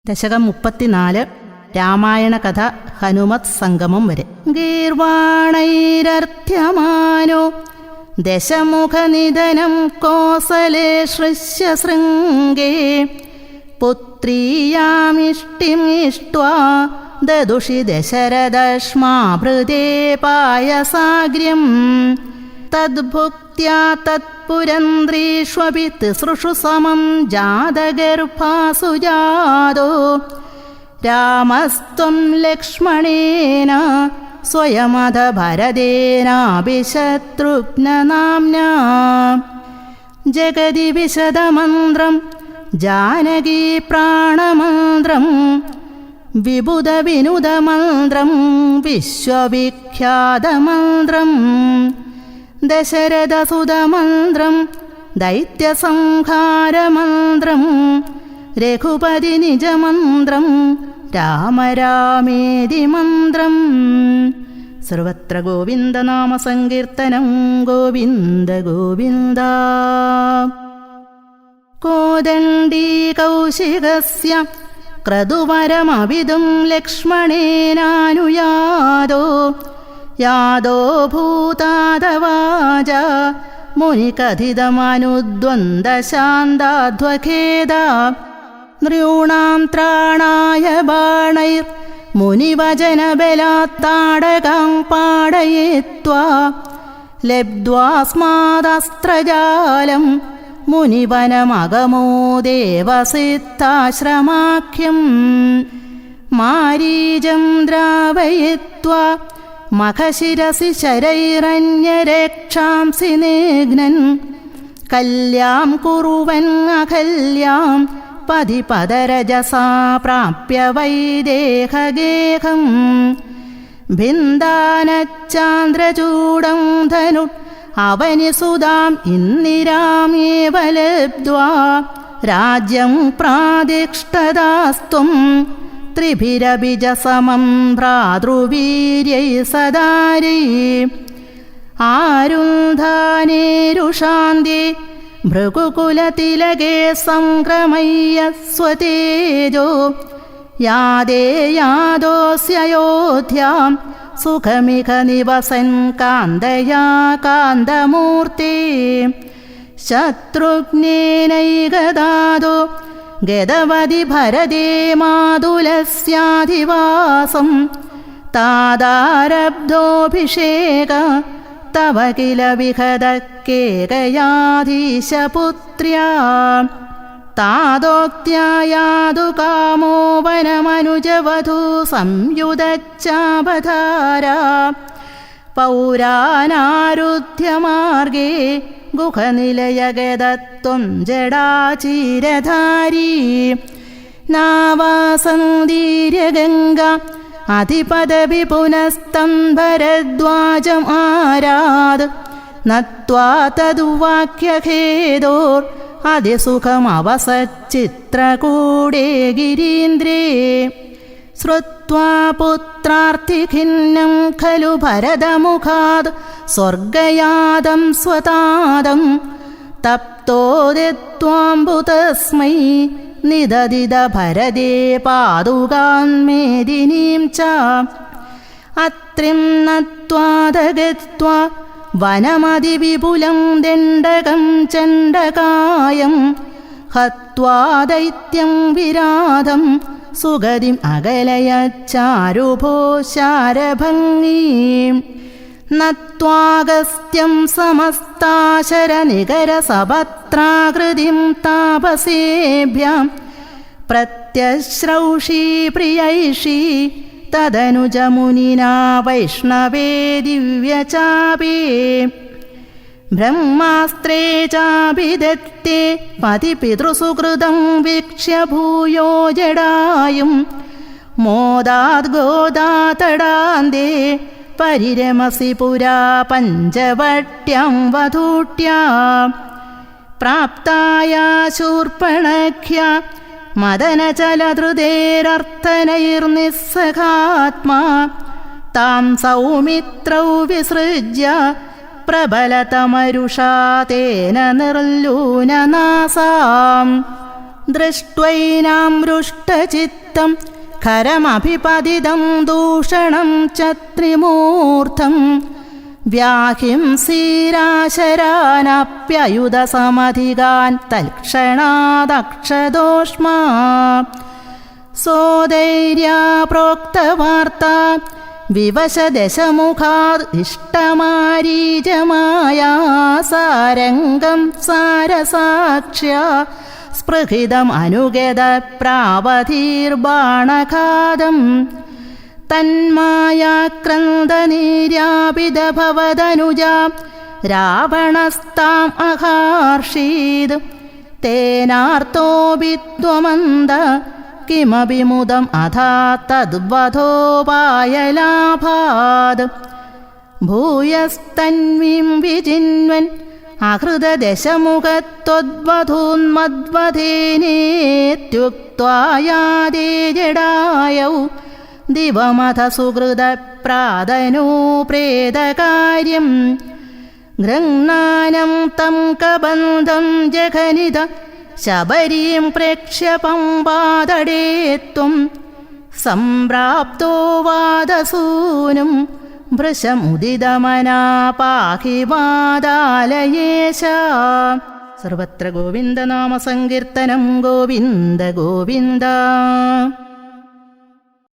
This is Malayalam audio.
ദശകം 34 രാമായണ കഥ ഹനുമത് സംഗമം വരെ. ഗീർവാണൈരർത്ഥ്യമാനോ ദശമുഖനിധനം കോസലേ ശൃംഗേ പുത്രീയാമിഷ്ടിമിഷ്ട്വാ ദദുഷി ദശരഥശ്മാഭൃതേ പായസാഗ്ര്യം തദ്ഭുക്ത്യാ തത്പുരന്ദ്രീഷ്വപി തിസൃഷു സമം ജാതഗർഭാസു ജാതോ രാമസ്ത്വം ലക്ഷ്മണേന സ്വയമധ ഭരതേനാഭിശത്രുഘ്നനാമ്നാ ജഗതി വിശദമന്ത്രം ജാനകീ പ്രാണമന്ത്രം വിബുധവിനുദമന്ത്രം വിശ്വവിഖ്യാതമന്ത്രം ദശരഥസുതമന്ത്രം ദൈത്യസംഹാരമന്ത്രം രഘുപതി നിജമന്ത്രം രാമരാമേതി മന്ത്രം. സർവത്ര ഗോവിന്ദനാമസങ്കീർത്തനം ഗോവിന്ദ ഗോവിന്ദ. കോദണ്ഡീ കൗശികസ്യ ക്രതുവരമവിദും ലക്ഷ്മണേനാനുയാതോ യാദോ ഭൂതാദവാജ മുനികഥിതമനുദ്വന്ദ്ശാന്താധ്വഖേദ നൃണാം ത്രാണായ ബാണൈർ മുനിവചനബലാത്താടകാം പാടയിത്വാ ലബ്ധ്വാസ്മാദസ്ത്രജാലം മുനിവനമഗമോ ദേവസിദ്ധാശ്രമാഖ്യം മാരീജം ദ്രാവയിത്വാ മഖശിരസി ശരൈരന്യരക്ഷാംസി നിഘ്നൻ കല്യാം കുറുവൻ അകല്യാം പതിപദരജസാ പ്രാപ്യ വൈദേഹഗേഹം ഭിന്ദാനച്ചാന്ദ്രചൂഡം ധനു അവനിസുതാം ഇന്ദിരാമേവ ലബ്ധ്വാ രാജ്യം പ്രാദിഷ്ടദാസ്ത്വം ത്രിഭിരബിജസമം ഭ്രാതൃവീര്യൈ സദാരൈ ആരുന്ധാനേരുഷാന്തി ഭൃഗുകുലതിലകേ സംക്രമയ്യ സ്വതേജോ യാദേ യാദോസ്യയോധ്യാം സുഖമിക നിവസൻ കാന്തയാ കാന്തമൂർത്തേ ശത്രുഘ്നേനൈകദാദോ ഗദവതി ഭരതേ മാതുലസ്യാധിവാസം താദാരബ്ധോഭിഷേക തവ കില വിഹത കേകയാധീശപുത്ര്യാ താദോക്ത്യായാതു കാമോ വനമനുജവധൂ സംയുതച്ചാപധാരാ പൗരാനാരുധ്യമാർഗേ ഗുഹനിലയഗതത്വം ജടാചീരധാരീ നാവാസന്ദീര്യഗംഗ അധിപദവി പുനസ്തം ഭരദ്വാജം ആരാത് നത്വാ തദുവാക്യഖേദോർ അതിസുഖമവസച്ചിത്രകൂടേ ഗിരീന്ദ്രേ ശ്രുത്വാ പുത്രാർത്ഥിഖിന്നം ഖലു ഭരതമുഖാത് സ്വർഗയാദം സ്വതാദം തപ്തോദിത്വാംബുതസ്മൈ നിദദിത ഭരതേ പാദുകാന്മേദിനീം ച അത്രിം നത്വാദഗത്വാ വനമതിവിപുലം ദണ്ഡകം ചണ്ഡകായം ഹത്വാ ദൈത്യം വിരാധം സുഗതിം അകലയച്ചാരുഭോ ശാരഭംഗീം നത്വാഗസ്ത്യം സമസ്താശരനികരസപത്രാകൃതിം താപസേഭ്യാം പ്രത്യശ്രൗഷീ പ്രിയൈഷീ തദനുജമുനിനാ വൈഷ്ണവേ ദിവ്യചാപേ ബ്രഹ്മാസ്ത്രേ ചാഭിദത്തേ പതിപിതൃസുകൃതം വീക്ഷ്യ ഭൂയോ ജടായും മോദാദ് ഗോദാതടാന്തേ പരിരമസി പുരാ പഞ്ചവട്യം വധൂട്യാ പ്രാപ്തായാ ശൂർപ്പണഖ്യാ മദനചലധൃതേരർത്ഥനൈർനിസ്സഖാത്മാ താം സൗമിത്രൗ വിസൃജ്യ പ്രബലതമരുഷാ തേന നിർലൂനനാസാം ദൃഷ്ട്വൈനാം രുഷ്ടചിത്തം ഖരമഭിപതിതം ദൂഷണം ച ത്രിമൂർധം വ്യാഹിംസീരാശരാനപ്യയുധസമധികാൻ തൽക്ഷണാദക്ഷദോഷ്മാ സോദൈര്യാ പ്രോക്തവാർത്ത വിവശദശമുഖാദ് ഇഷ്ടമാരീജമായാ സാരംഗം സാരസാക്ഷ്യ സ്പൃഹിതം അനുഗത പ്രാവധീർബാണഘാതം തന്മായാക്രന്ദനീര്യാപിതഭവദനുജാ രാവണസ്താം അഹാർഷീത് തേനാർത്തോ വിദ്വമന്ദ കിമപി മുദം അഥാ തദ്വധോപായലാഭാത് ഭൂയസ്തന്വീം വിജിന്വൻ അഹൃതദശമുഖത്വദ്വധൂന്മദ്വധേനേത്യുക്ത്വായാദേ ജഡായൗ ദിവമഥ സുഹൃദപ്രാദനോ പ്രേതകാര്യം ഗൃഹ്ണാനം തം കബന്ധം ജഘനിത ശബരീം പ്രേക്ഷ്യ പമ്പാതടേ ത്വം സംപ്രാപ്തോ വാദസൂനും വൃഷമുദിതമനാ പാഹി വാദാലയേശ. സർവത്ര ഗോവിന്ദനാമസങ്കീർത്തനം ഗോവിന്ദ ഗോവിന്ദ.